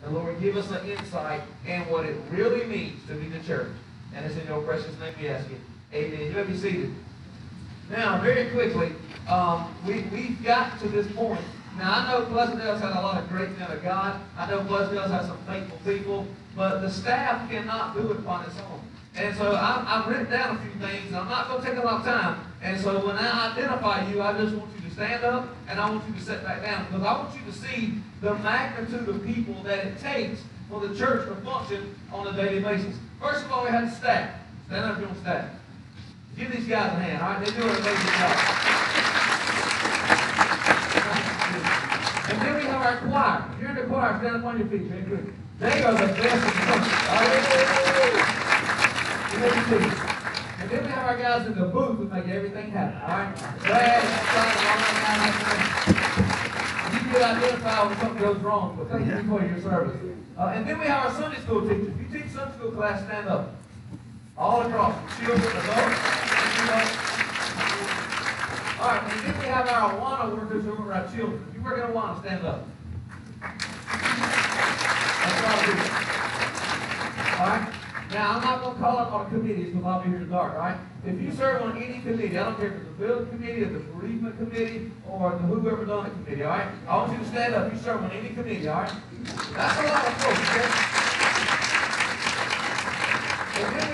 The Lord give us an insight in what it really means to be the church. And it's in your precious name we ask it. Amen. You may be seated. Now, very quickly, we've got to this point. Now, I know Pleasantdale's had a lot of great men of God. I know Pleasantdale's had some faithful people. But the staff cannot do it upon its own. And so I've written down a few things, and I'm not going to take a lot of time. And so when I identify you, I just want you to stand up, and I want you to sit back down, because I want you to see the magnitude of people that it takes for the church to function on a daily basis. First of all, we have the staff. Stand up if you want staff. Give these guys a hand, all right? They're doing an amazing job. And then we have our choir. If you're in the choir, stand up on your feet. Very good. They are the best in the country. And then we have our guys in the booth who make everything happen. All right? Glad, you get identified when something goes wrong, but thank you for your service. And then we have our Sunday school teachers. If you teach Sunday school class, stand up. All across. Children, adults. All right, and then we have our Awana workers who are our children. If you work at Awana, stand up. That's all we do. All right? Now, I'm not going to call up on committees because I'll be here in the dark, all right? If you serve on any committee, I don't care if it's the building committee, or the bereavement committee, or the whoever done it committee, all right? I want you to stand up. You serve on any committee, all right? That's a lot of folks, okay? And then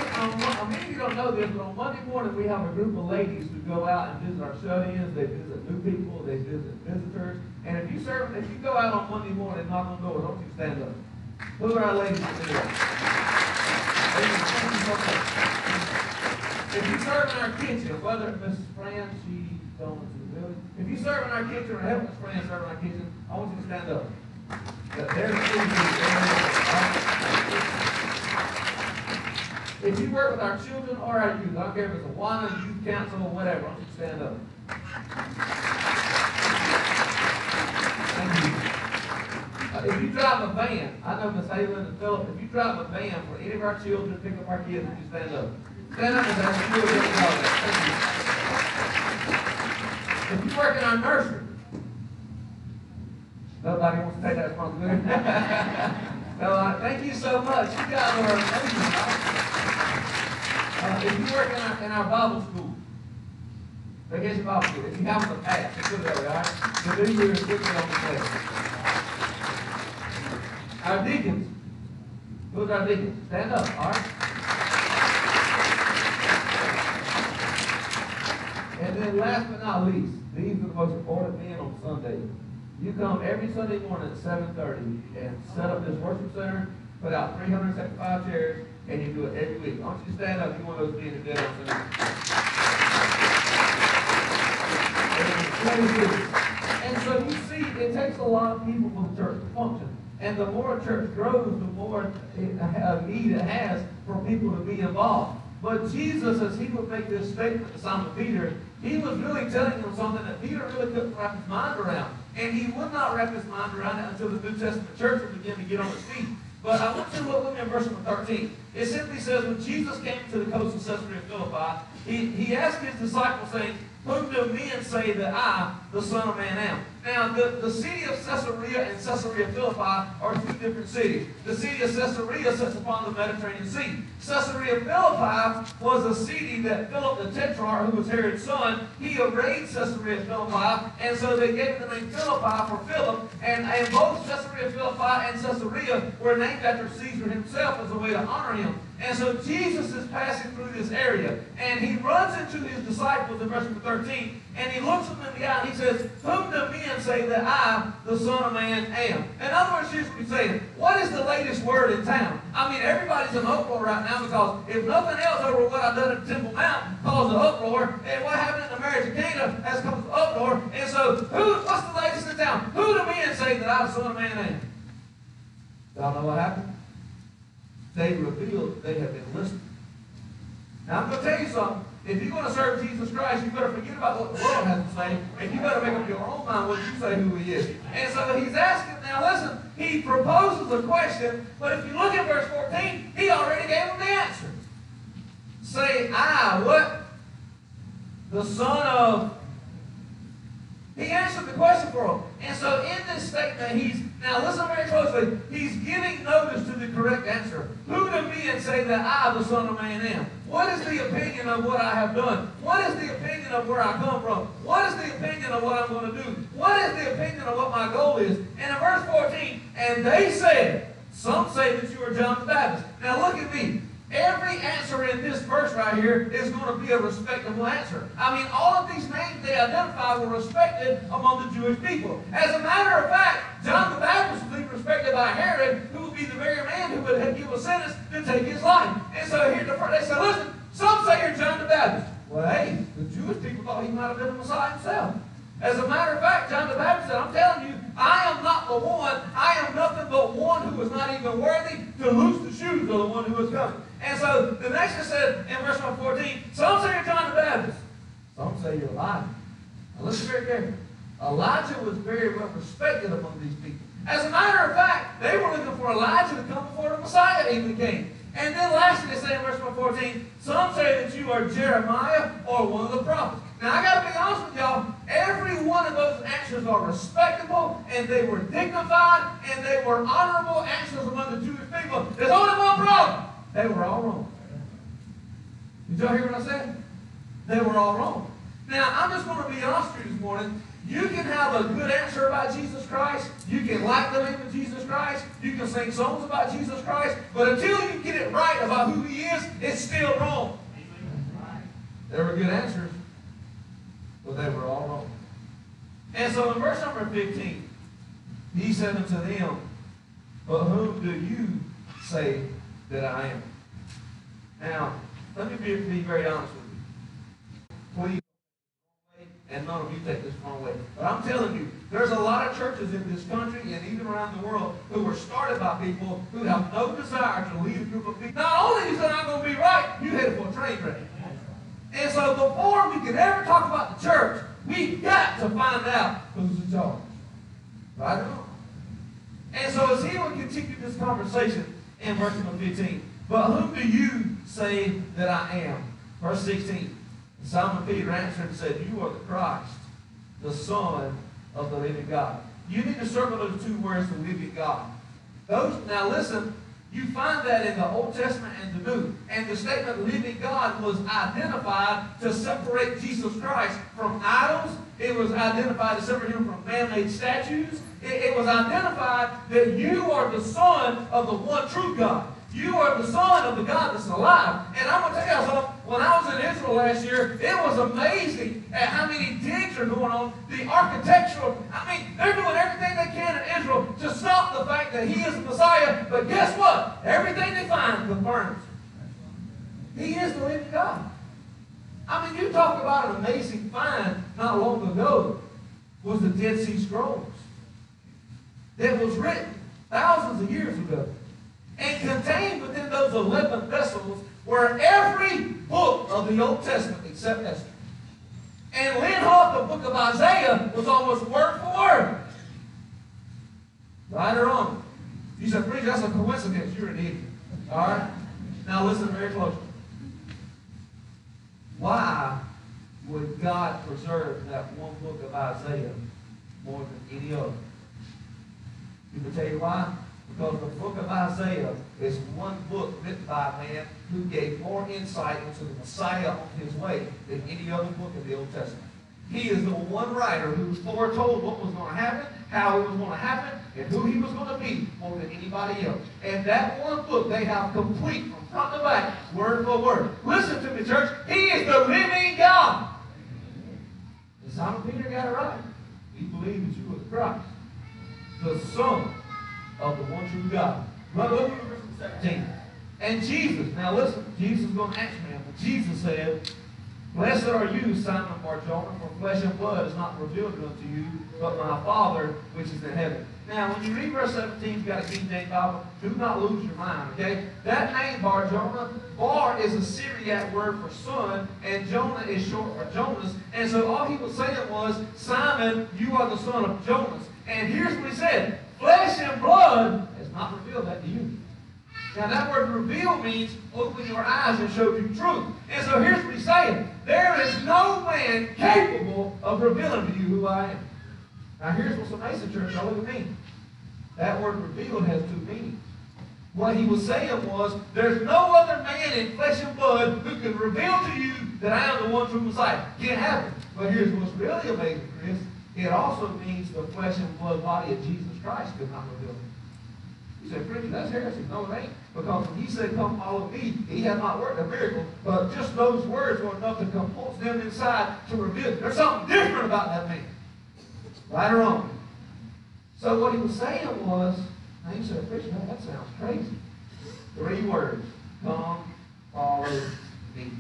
many of you don't know this, but on Monday morning we have a group of ladies who go out and visit our shut-ins. They visit new people. They visit visitors. And if you go out on Monday morning and knock on doors, don't you stand up. Who are our ladies that do that? If you serve in our kitchen, whether Mrs. Fran, she's going to the village. If you serve in our kitchen or help Mrs. Fran serve in our kitchen, I want you to stand up. There's if you work with our children or our youth, I don't care if it's a Awana, youth council, or whatever, I want you to stand up. Thank you. If you drive a van, I know Miss Halen and Philip, if you drive a van for any of our children, pick up our kids, would you stand up? Stand up and say, you're doing all that. If you work in our nursery, nobody wants to take that responsibility. No, thank you so much. You guys are amazing. If you work in our Bible school, Vacation Bible School, if you have the past, just put it that way, all right? The new year is quickly on the plate. Our deacons. Who's our deacons? Stand up, all right? And then last but not least, these are the most important men on Sunday. You come every Sunday morning at 7:30 and set up this worship center, put out 375 chairs, and you do it every week. I want you to stand up if you want those men to do it on Sunday. And so you see, it takes a lot of people for the church to function. And the more a church grows, the more need it has for people to be involved. But Jesus, as he would make this statement to Simon Peter, he was really telling him something that Peter really couldn't wrap his mind around. And he would not wrap his mind around it until the New Testament church would begin to get on its feet. But I want you to look with me in verse number 13. It simply says, when Jesus came to the coast of Caesarea Philippi, he asked his disciples, saying, whom do men say that I, the Son of Man, am? Now, the city of Caesarea and Caesarea Philippi are two different cities. The city of Caesarea sits upon the Mediterranean Sea. Caesarea Philippi was a city that Philip the Tetrarch, who was Herod's son, he arrayed Caesarea Philippi, and so they gave the name Philippi for Philip, and both Caesarea Philippi and Caesarea were named after Caesar himself as a way to honor him. And so Jesus is passing through this area, and he runs into his disciples in verse 13, and he looks them in the eye, and he says, whom do men say that I, the Son of Man, am? In other words, here's what he's saying. What is the latest word in town? I mean, everybody's in uproar right now because if nothing else over what I've done at Temple Mount caused an uproar, and what happened in the marriage of Cana has caused an uproar, and so what's the latest in town? Who do men say that I, the Son of Man, am? Y'all know what happened? They revealed they have been listening. Now, I'm going to tell you something. If you're going to serve Jesus Christ, you better forget about what the world has to say, and you better make up your own mind what you say who he is. And so he's asking, now listen, he proposes a question, but if you look at verse 14, he already gave him the answer. Say, I, what? The Son of He answered the question for them. And so in this statement, now listen very closely, he's giving notice to the correct answer. Who do men say that I, the Son of Man, am? What is the opinion of what I have done? What is the opinion of where I come from? What is the opinion of what I'm going to do? What is the opinion of what my goal is? And in verse 14, and they said, some say that you are John the Baptist. Now look at me. Every answer in this verse right here is going to be a respectable answer. I mean, all of these names they identified were respected among the Jewish people. As a matter of fact, John the Baptist was even respected by Herod, who would be the very man who would give a sentence to take his life. And so here they said, listen, some say you're John the Baptist. Well, hey, the Jewish people thought he might have been the Messiah himself. As a matter of fact, John the Baptist said, I'm telling you, I am not the one. I am nothing but one who is not even worthy to loose the shoes of the one who is coming. And so the next one said in verse 14, some say you're John the Baptist. Some say you're Elijah. Now listen very carefully. Elijah was very well respected among these people. As a matter of fact, they were looking for Elijah to come before the Messiah even came. And then lastly, they say in verse 14, some say that you are Jeremiah or one of the prophets. Now, I got to be honest with y'all, every one of those answers are respectable, and they were dignified, and they were honorable answers among the Jewish people. There's only one problem. They were all wrong. Did y'all hear what I said? They were all wrong. Now, I'm just going to be honest with you this morning. You can have a good answer about Jesus Christ. You can like the name of Jesus Christ. You can sing songs about Jesus Christ. But until you get it right about who he is, it's still wrong. There were good answers, but they were all wrong. And so in verse number 15, he said unto them, but whom do you say that I am? Now, let me be very honest with you. Please, and none of you take this the wrong way. But I'm telling you, there's a lot of churches in this country and even around the world who were started by people who have no desire to lead a group of people. Not only is it not going to be right, you headed for a train wreck. And so before we can ever talk about the church, we've got to find out who's in charge. Right or wrong? And so as he will continue this conversation in verse number 15, but whom do you say that I am? Verse 16, Simon Peter answered and said, you are the Christ, the Son of the living God. You need to circle those two words, the living God. Now listen, you find that in the Old Testament and the New. And the statement living God was identified to separate Jesus Christ from idols. It was identified to separate him from man-made statues. It was identified that you are the Son of the one true God. You are the Son of the God that's alive. And I'm going to tell you something. When I was in Israel last year, it was amazing at how many digs are going on. The architectural, they're doing everything they can in Israel to stop the fact that he is the Messiah. But guess what? Everything they find confirms he is the living God. You talk about an amazing find not long ago was the Dead Sea Scrolls that was written thousands of years ago. And contained within those 11 vessels were every book of the Old Testament except Esther. And Lynn the book of Isaiah, was almost word for word. Right or wrong? You said, preacher, that's a coincidence. You're an idiot. All right? Now listen very closely. Why would God preserve that one book of Isaiah more than any other? You can tell you why? Because the book of Isaiah is one book written by a man who gave more insight into the Messiah on his way than any other book in the Old Testament. He is the one writer who foretold what was going to happen, how it was going to happen, and who he was going to be more than anybody else. And that one book they have complete from front to back, word for word. Listen to me, church. He is the living God. And Simon Peter got it right. He believed that you were the Christ, the Son of the one true God. Look at verse 17. And Jesus, now listen, Jesus is going to answer him. But Jesus said, blessed are you, Simon Bar-Jonah, for flesh and blood is not revealed unto you, but my Father which is in heaven. Now, when you read verse 17, you've got a King James Bible, do not lose your mind, okay? That name, Bar-Jonah, Bar is a Syriac word for son, and Jonah is short for Jonas. And so all he was saying was, Simon, you are the son of Jonas. And here's what he said, flesh and blood has not revealed that to you. Now that word reveal means open your eyes and show you truth. And so here's what he's saying. There is no man capable of revealing to you who I am. Now here's what's amazing, church. Now look at me. That word revealed has two meanings. What he was saying was, there's no other man in flesh and blood who can reveal to you that I am the one true Messiah. Can't happen. But here's what's really amazing, Chris. It also means the flesh and blood body of Jesus Christ could not reveal him. You say, preacher, that's heresy. No, it ain't. Because when he said, come follow me, he had not worked a miracle, but just those words were enough to compulse them inside to reveal. There's something different about that man. Right or wrong? So what he was saying was, now you said, preacher, that sounds crazy. 3 words. Come, follow me.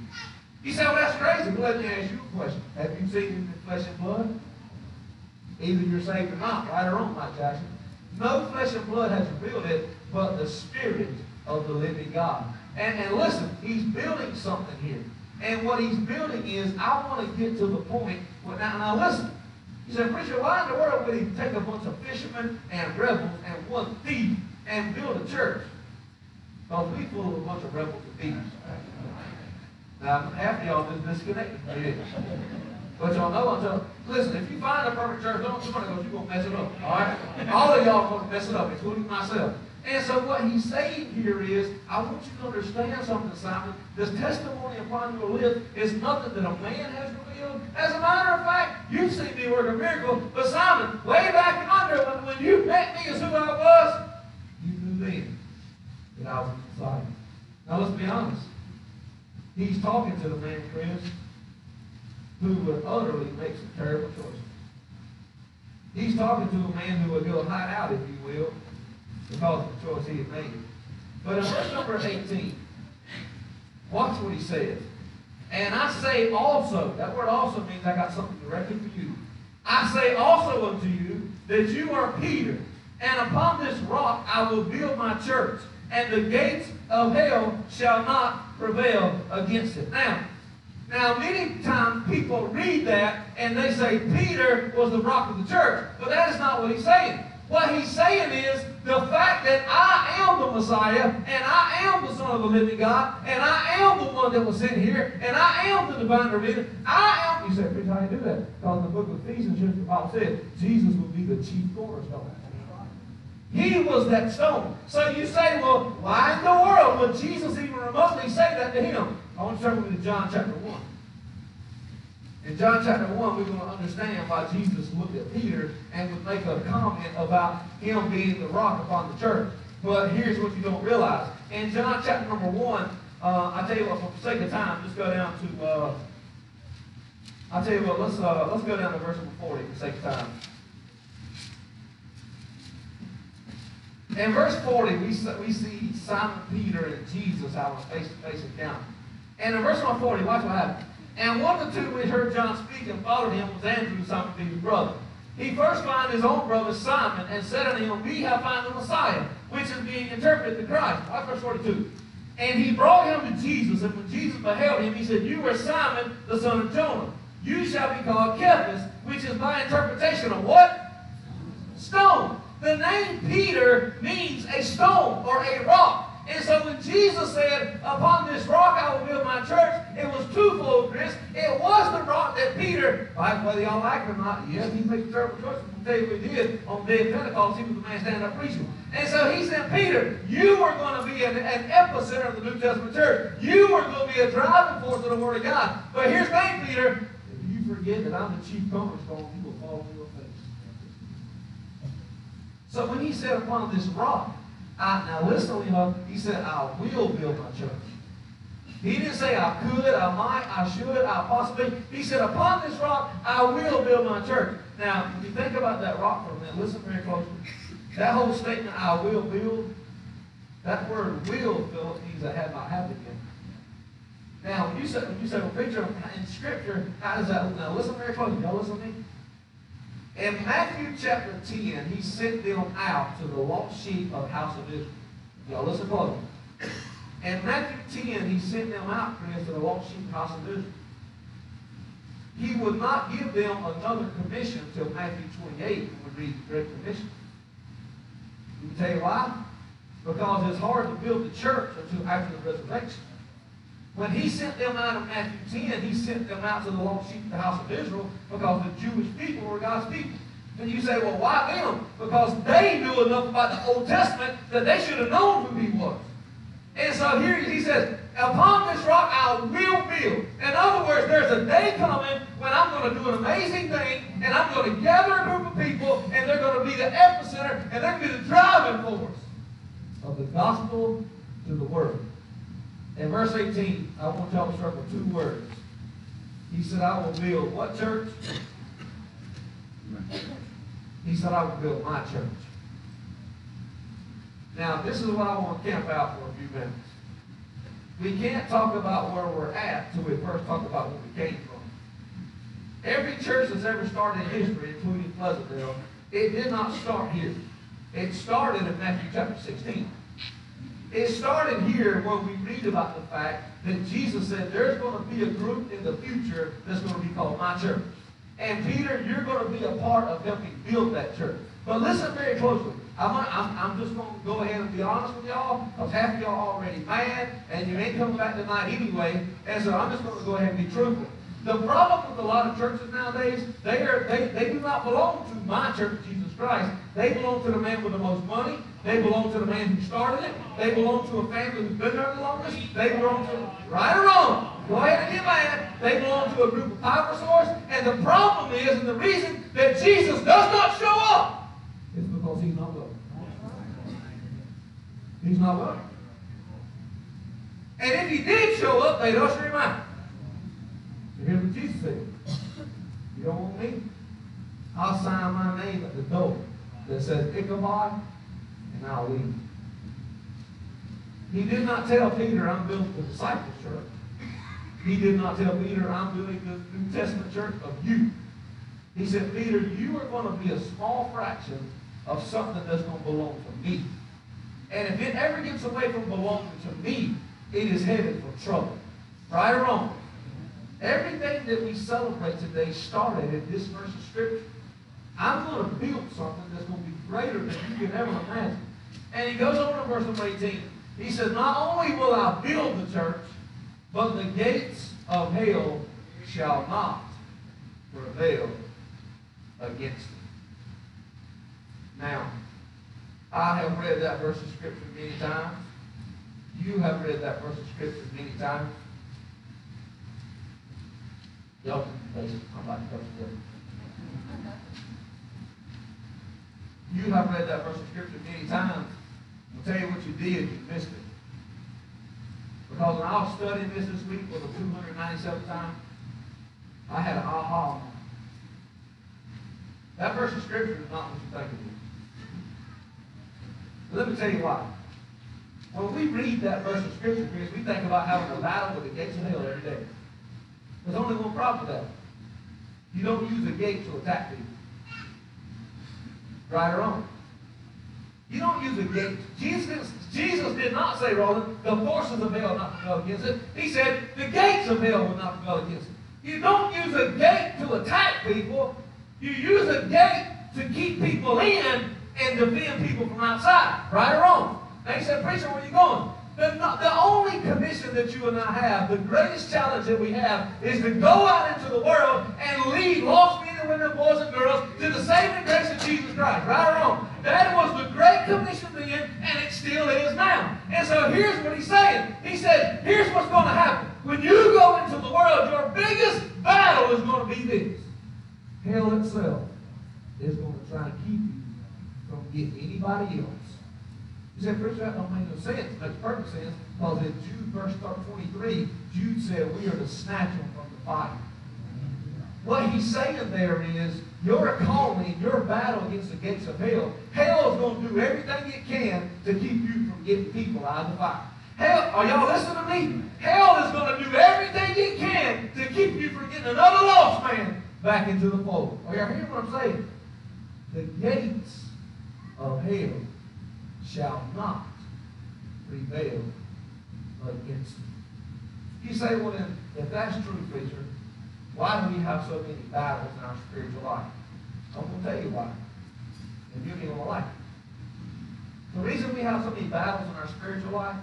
You say, well, that's crazy. Well, let me ask you a question. Have you seen him in flesh and blood? Either you're saved or not, right or wrong, Mike Jackson. No flesh and blood has revealed it, but the Spirit of the living God. And listen, he's building something here. And what he's building is, I want to get to the point where, now listen. You say, preacher, why in the world would he take a bunch of fishermen and rebels and one thief and build a church? Because we full of a bunch of rebels and thieves. Now, half of y'all just disconnected from me. But y'all know, listen, if you find a perfect church, don't somebody goes, you're going to mess it up. All right? All of y'all are going to mess it up, including myself. And so what he's saying here is, I want you to understand something, Simon. This testimony upon your lips is nothing that a man has revealed. As a matter of fact, you've seen me work a miracle. But Simon, way back yonder, when you met me as who I was, you knew then that I was the Messiah. Now let's be honest. He's talking to the man, Chris, who would utterly make some terrible choices. He's talking to a man who would go hide out, if you will, because of the choice he had made. But in verse number 18, watch what he says. And I say also, that word also means I got something directly for you. I say also unto you that you are Peter, and upon this rock I will build my church, and the gates of hell shall not prevail against it. Now, many times people read that and they say Peter was the rock of the church. But that is not what he's saying. What he's saying is the fact that I am the Messiah and I am the Son of the living God and I am the one that was sent here and I am the divine revealer. I am. You say, preacher, how do you do that? Because in the book of Ephesians, the Bible said Jesus will be the chief cornerstone. He was that stone. So you say, well, why in the world would Jesus even remotely say that to him? I want you to turn with me to John chapter 1. In John chapter 1, we're going to understand why Jesus looked at Peter and would make a comment about him being the rock upon the church. But here's what you don't realize. In John chapter number 1, I tell you what, for the sake of time, let's go down to, I tell you what, let's go down to verse number 40 for the sake of time. In verse 40, we see Simon Peter and Jesus having a face-to-face encounter. And in verse 40, watch what happened. And one of the two which heard John speak and followed him was Andrew, Simon Peter's brother. He first found his own brother Simon and said unto him, we have found the Messiah, which is being interpreted the Christ. Watch verse 42. And he brought him to Jesus, and when Jesus beheld him, he said, you are Simon, the son of Jonah. You shall be called Cephas, which is by interpretation of what? Stone. The name Peter means a stone or a rock. And so when Jesus said, upon this rock I will build my church, it was twofold, Chris. It was the rock that Peter, whether y'all like it or not, yes, he made a terrible choice. I'll tell you what he did on the day of Pentecost. He was the man standing up preaching. And so he said, Peter, you are going to be an epicenter of the New Testament church. You are going to be a driving force of the Word of God. But here's the thing, Peter. If you forget that I'm the chief cornerstone, you will fall on your face. So when he said, upon this rock, now listen to me, he said, I will build my church. He didn't say I could, I might, I should, I possibly. He said, upon this rock, I will build my church. Now, when you think about that rock for a minute, listen very closely. That whole statement, I will build, that word will, Philip, means that have not happened yet. Now, when you say, well, preacher, in Scripture, how does that look? Now, listen very closely. Y'all listen to me. In Matthew chapter 10, he sent them out to the lost sheep of the house of Israel. Y'all listen close. In Matthew 10, he sent them out, Chris, to the lost sheep of the house of Israel. He would not give them another commission until Matthew 28, when we read the Great Commission. Let me tell you why. because it's hard to build the church until after the resurrection. When he sent them out of Matthew 10, he sent them out to the lost sheep of the house of Israel because the Jewish people were God's people. And you say, well, why them? Because they knew enough about the Old Testament that they should have known who he was. And so here he says, upon this rock I will build. In other words, there's a day coming when I'm going to do an amazing thing, and I'm going to gather a group of people, and they're going to be the epicenter, and they're going to be the driving force of the gospel to the world. In verse 18, I want y'all to start with two words. He said, I will build what church? He said, I will build my church. Now, this is what I want to camp out for a few minutes. We can't talk about where we're at until we first talk about where we came from. Every church that's ever started in history, including Pleasantville, it did not start here. It started in Matthew chapter 16. It started here where we read about the fact that Jesus said there's going to be a group in the future that's going to be called my church. And Peter, you're going to be a part of helping build that church. But listen very closely. I'm just going to go ahead and be honest with y'all, because half of y'all already mad, and you ain't coming back tonight anyway, and so I'm just going to go ahead and be truthful. The problem with a lot of churches nowadays, they do not belong to my church, Jesus Christ. They belong to the man with the most money. They belong to the man who started it. They belong to a family who's been there the longest. They belong to, right or wrong, go ahead and get mad. They belong to a group of power source. And the problem is, and the reason that Jesus does not show up is because he's not willing. He's not willing. And if he did show up, they'd usher him out. So here's what Jesus said. You don't want me? I'll sign my name at the door that says Ichabod, and I'll leave. He did not tell Peter, I'm building the disciples' church. He did not tell Peter, I'm building the New Testament church of you. He said, Peter, you are going to be a small fraction of something that's going to belong to me. And if it ever gets away from belonging to me, it is headed for trouble. Right or wrong? Everything that we celebrate today started in this verse of Scripture. I'm going to build something that's going to be greater than you can ever imagine. And he goes on in verse number 18. He says, not only will I build the church, but the gates of hell shall not prevail against it. Now, I have read that verse of Scripture many times. You have read that verse of Scripture many times. Y'all can face it. I'm about to cover it. You have read that verse of Scripture many times. I'll tell you what you did. You missed it. Because when I was studying this week for the 297th time, I had an aha moment. That verse of Scripture is not what you think it is. Let me tell you why. When we read that verse of Scripture, Chris, we think about having a battle with the gates of hell every day. There's only one problem with that. You don't use a gate to attack people. Right or wrong? You don't use a gate. Jesus did not say, Roland, the forces of hell not prevail against it. He said the gates of hell will not prevail against it. You don't use a gate to attack people. You use a gate to keep people in and defend people from outside. Right or wrong? Now he said, preacher, where are you going? The only commission that you and I have, the greatest challenge that we have, is to go out into the world and lead lost men and women, boys and girls to the saving grace of Jesus Christ. Right or wrong? That was the great commission then, and it still is now. And so here's what he's saying. He said, here's what's going to happen. When you go into the world, your biggest battle is going to be this. Hell itself is going to try and keep you from getting anybody else. You said, preacher, that don't make no sense. It makes perfect sense, because in Jude verse 23, Jude said we are to snatch them from the fire. What he's saying there is, your calling, your battle against the gates of hell, hell is going to do everything it can to keep you from getting people out of the fire. Hell, are y'all listening to me? Hell is going to do everything it can to keep you from getting another lost man back into the fold. Are y'all hearing what I'm saying? The gates of hell shall not prevail against it. You say, well then, if that's true, preacher, why do we have so many battles in our spiritual life? I'm going to tell you why. And you ain't going to like it. The reason we have so many battles in our spiritual life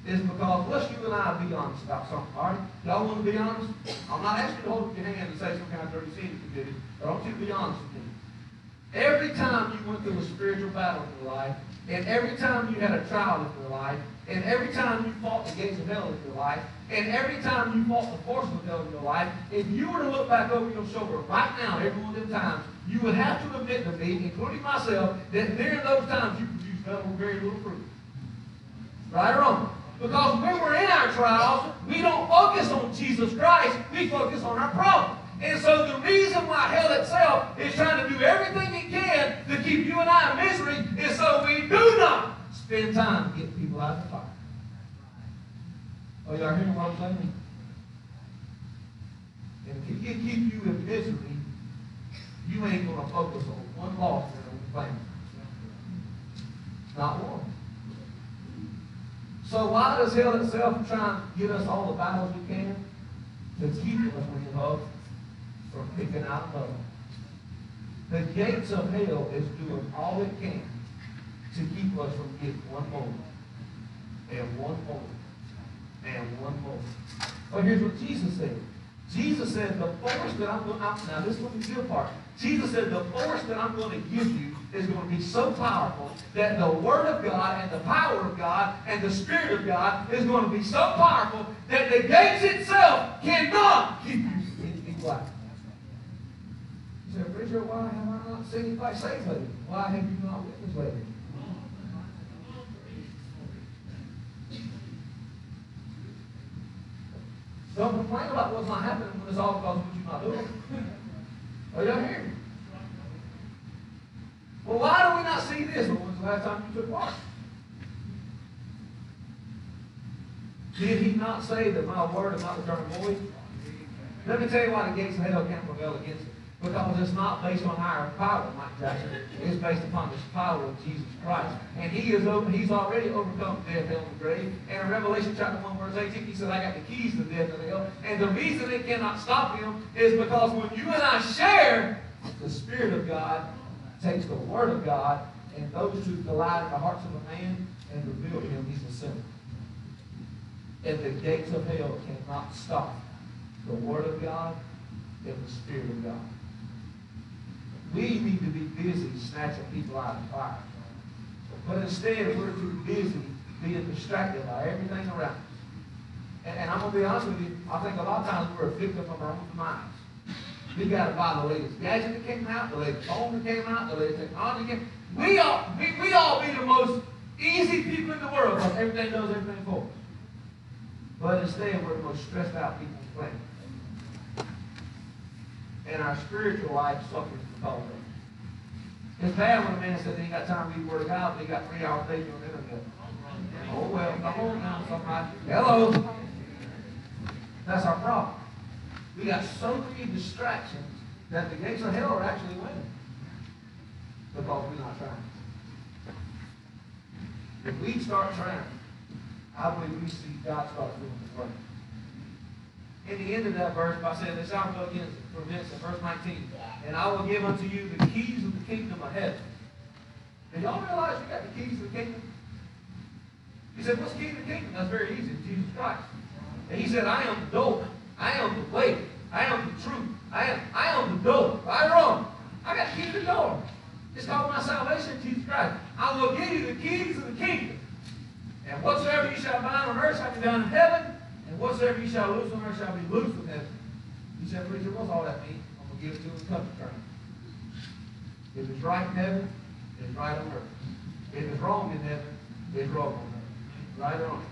is because, let's you and I be honest about something, all right? Y'all want to be honest? I'm not asking you to hold up your hand and say some kind of dirty sin you committed, but I want you to be honest with me. Every time you went through a spiritual battle in your life, and every time you had a trial in your life, and every time you fought the gates of hell in your life, and every time you fought the forces of hell in your life, if you were to look back over your shoulder right now, every one of them times, you would have to admit to me, including myself, that during those times you produced very little fruit. Right or wrong? Because when we're in our trials, we don't focus on Jesus Christ, we focus on our problem. And so the reason why hell itself is trying to do everything it can to keep you and I in misery is so we do not spend time getting people out of the fire. Oh, y'all hearing what I'm saying? And if he can keep you in misery, you ain't going to focus on one loss in your family. Not one. So why does hell itself try and get us all the battles we can? To keep us, we love, from picking out another. The gates of hell is doing all it can to keep us from getting one moment, and one moment, and one moment. But here's what Jesus said. Jesus said, the force that I'm going to, now this is the good part. Jesus said, the force that I'm going to give you is going to be so powerful that the Word of God and the power of God and the Spirit of God is going to be so powerful that the gates itself cannot keep you in black. You said, Preacher, why have I not seen anybody saved lately? Why have you not witnessed lately? Don't complain about what's not happening when it's all because of what you're not doing. Are y'all hearing me? Well, why do we not see this? When was the last time you took part? Did he not say that my word is not returning void? Let me tell you why the gates of hell can't prevail against it. Because it's not based on our power, Mike Jackson. It's based upon the power of Jesus Christ. And he's already overcome death, hell, and the grave. And in Revelation chapter 1, verse 18, he said, I got the keys to death and hell. And the reason it cannot stop him is because when you and I share, the Spirit of God takes the Word of God, and those two collide in the hearts of a man and reveal to him he's a sinner. And the gates of hell cannot stop the Word of God and the Spirit of God. We need to be busy snatching people out of the fire. But instead, we're too busy being distracted by everything around us. And I'm going to be honest with you, I think a lot of times we're a victim of our own minds. We got to buy the latest gadget that came out, the latest phone that came out, the latest technology that came out. We all be the most easy people in the world because everything does everything for us. But instead, we're the most stressed out people on the planet. And our spiritual life suffers because of it. It's bad when a man says he ain't got time to read the Word of God, but he got 3 hours a day on the internet. Oh, well, come on now, somebody. Hello. That's our problem. We got so many distractions that the gates of hell are actually winning because we're not trying. If we start trying, I believe we see God start doing His work. In the end of that verse, by saying this, I'll go against in verse 19. And I will give unto you the keys of the kingdom of heaven. Do y'all realize you got the keys of the kingdom? He said, what's the key to the kingdom? That's very easy. It's Jesus Christ. And he said, I am the door. I am the way. I am the truth. I am the door. Right or wrong? I got the key to the door. It's called my salvation, Jesus Christ. I will give you the keys of the kingdom. And whatsoever you shall bind on earth shall be done in heaven. And whatsoever you shall loose on earth shall be loosed in heaven. He said, Preacher, what's all that mean? I'm going to give it to him in covenant terms. If it's right in heaven, it's right on earth. If it's wrong in heaven, it's wrong on earth. Right or wrong?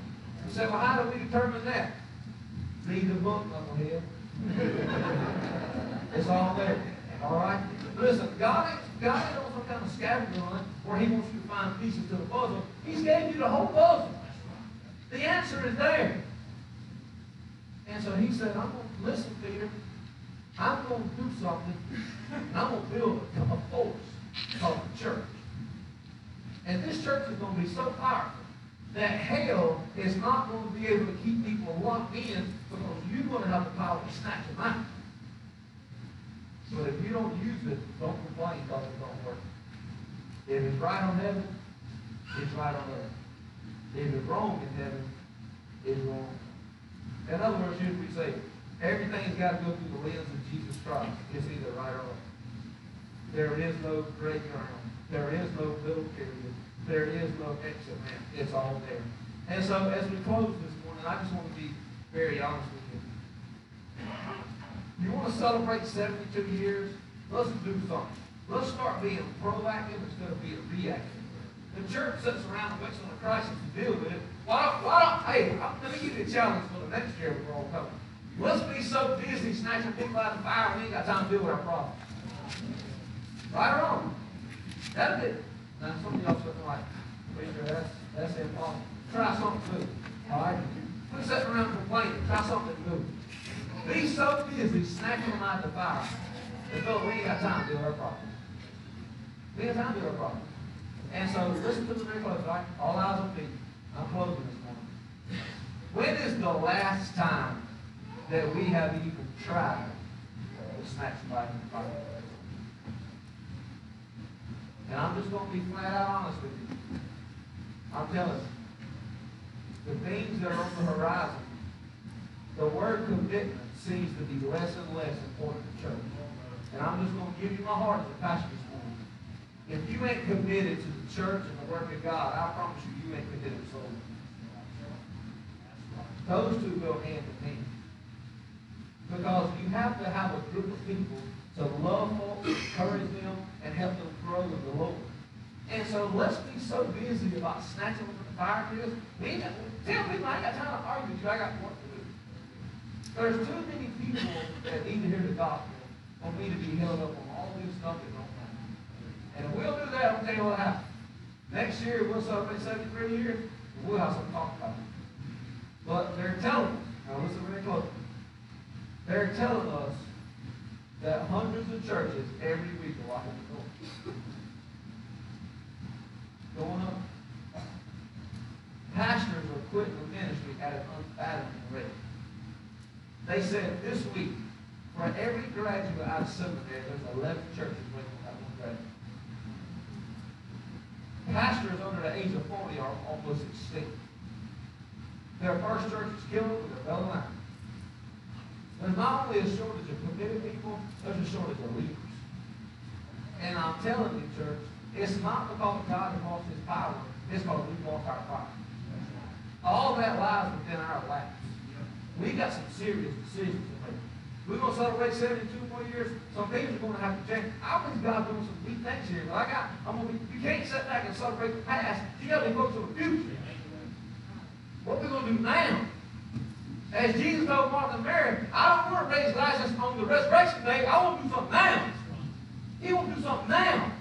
You say, well, how do we determine that? Read the book, knucklehead. It's all there. All right? Listen, God ain't on some kind of scavenger hunt where He wants you to find pieces to the puzzle. He's gave you the whole puzzle. The answer is there. And so He said, I'm going to listen, Peter. I'm going to do something. And I'm going to build a force called the church. And this church is going to be so powerful that hell is not going to be able to keep people locked in because you're going to have the power to snatch them out. But if you don't use it, don't complain because it don't work. If it's right on heaven, it's right on earth. If it's wrong in heaven, it's wrong. In other words, here we say, everything's got to go through the lens of Jesus Christ. It's either right or wrong. There is no gray ground. There is no middle period. There is no exit ramp. It's all there. And so as we close this morning, I just want to be very honest with you. You want to celebrate 72 years? Let's do something. Let's start being proactive instead of being reactive. The church sits around and waits on the crisis to deal with it. Hey, let me give you a challenge for the next year we're all coming. Let's be so busy snatching people out of the fire, we ain't got time to deal with our problems. Right or wrong? That's it. Now, some of y'all sitting like, preacher, that's impossible. Try something new. All right? Quit sitting around complaining. Try something new. Be so busy snatching them out of the fire that we ain't got time to deal with our problems. We ain't got time to deal with our problems. And so listen to the very close, all right? All eyes on me. I'm closing this morning. When is the last time that we have even tried to snatch somebody from the fire? And I'm just going to be flat out honest with you. I'm telling you, the things that are on the horizon, the word commitment seems to be less and less important to church. And I'm just going to give you my heart as a pastor this morning. If you ain't committed to the church and the work of God, I promise you, you ain't committed to soul. Those two go hand in hand. Because you have to have a group of people to love folks, encourage them, and help them grow in the Lord. And so let's be so busy about snatching them from the fire grills. Tell people I ain't got time to argue with you. I got work to do. There's too many people that need to hear the gospel for me to be held up on all this stuff that don't matter. And if we'll do that, I'll tell you what happens. Next year, we'll celebrate 73 years, and we'll have something to talk about. But they're telling us, now listen very closely, they're telling us that hundreds of churches every week are locking the door. Going up. Pastors are quitting the ministry at an unfathomable rate. They said this week, for every graduate out of seminary, there's 11 churches waiting on that one graduate. Pastors under the age of 40 are almost extinct. Their first church is killed with their belly line. There's not only a shortage of committed people, there's a shortage of leaders. And I'm telling you, church, it's not because God has lost his power, it's because we've lost our power. All that lies within our laps. We got some serious decisions to make. We're going to celebrate 72 more years. Some things are going to have to change. I believe God's doing some big things here. But you can't sit back and celebrate the past. You got to be focused on the future. What we're going to do now? As Jesus told Martha and Mary, I don't want to raise Lazarus on the resurrection day. I want to do something now. He wants to do something now.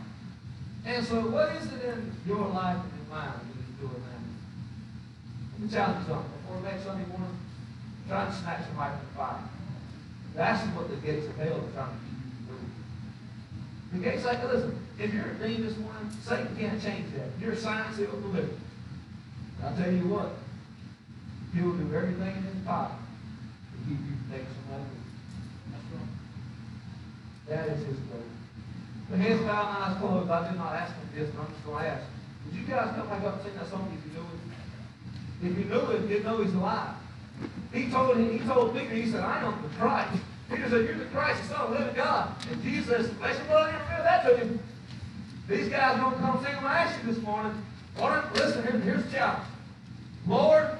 And so what is it in your life and in mine that you do it now? Let me challenge you something. Before next Sunday morning, try to snatch somebody from the fire. That's what the gates of hell are trying to keep you from doing. The gates like, listen, if you're a demon this morning, Satan can't change that. If you're a sign, he'll deliver. I'll tell you what, he will do everything in his power to keep you from taking somebody with you. That's right. That is his goal. The heads bowed and eyes closed. I did not ask him this, but I'm just going to ask. Would you guys come back up and sing that song if you knew it? If you knew it, didn't know he's alive. He told Peter, he said, I am the Christ. Peter said, you're the Christ, the Son of the living God. And Jesus says, flesh and blood didn't reveal that to him. These guys don't come sing. I'm going to ask you this morning. Listen, here's the challenge. Lord,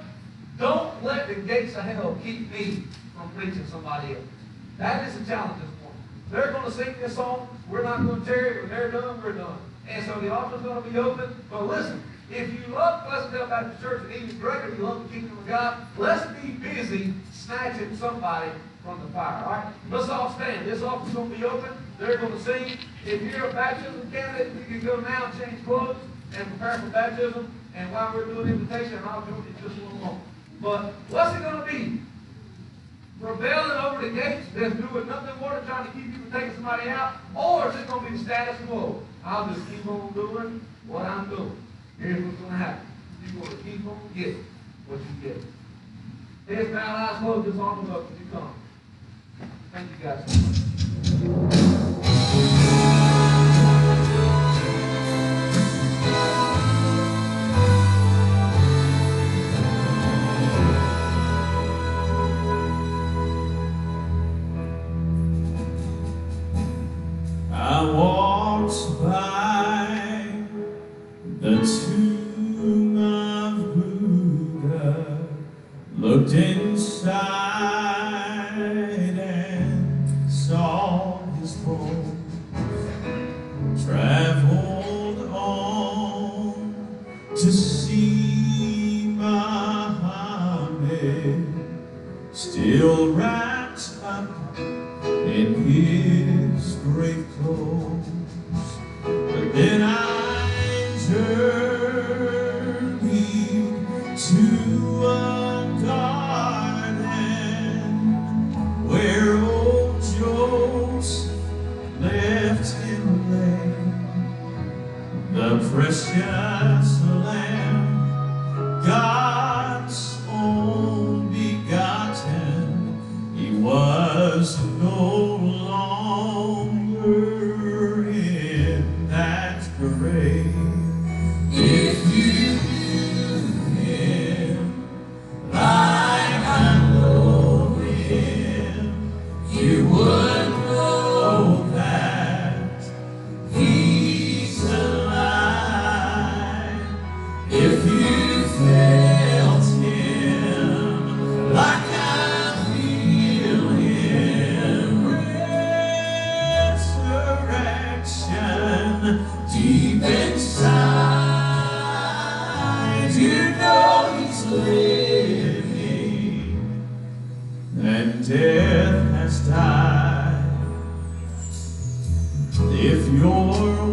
don't let the gates of hell keep me from preaching somebody else. That is the challenge this morning. They're going to sing this song. We're not going to tear it. When they're done, we're done. And so the altar's going to be open. But listen, if you love Pleasantdale Baptist Church and even greater, you love the kingdom of God, let's be busy snatching somebody from the fire. All right? Let's all stand. This altar's going to be open. They're going to sing. If you're a baptism candidate, you can go now and change clothes and prepare for baptism. And while we're doing invitation, I'll do it just a little more. But what's it going to be? Rebelling over the gates that's doing nothing more than trying to keep you from taking somebody out? Or is it going to be the status quo? I'll just keep on doing what I'm doing. Here's what's going to happen. You're going to keep on getting what you get. Heads bowed, eyes closed, this altar's up as you come. Thank you guys so much. looked inside and saw his bones, traveled on to see Muhammad, still wrapped up in his grave clothes. But then I journeyed to a garden where old Joseph left him lay, the precious lamb, God's own begotten. He was no longer in that grave. If you knew him like I know him, you would know that he's alive. If you felt him like I feel him, resurrection deep inside, you know he's living and death has died. If you're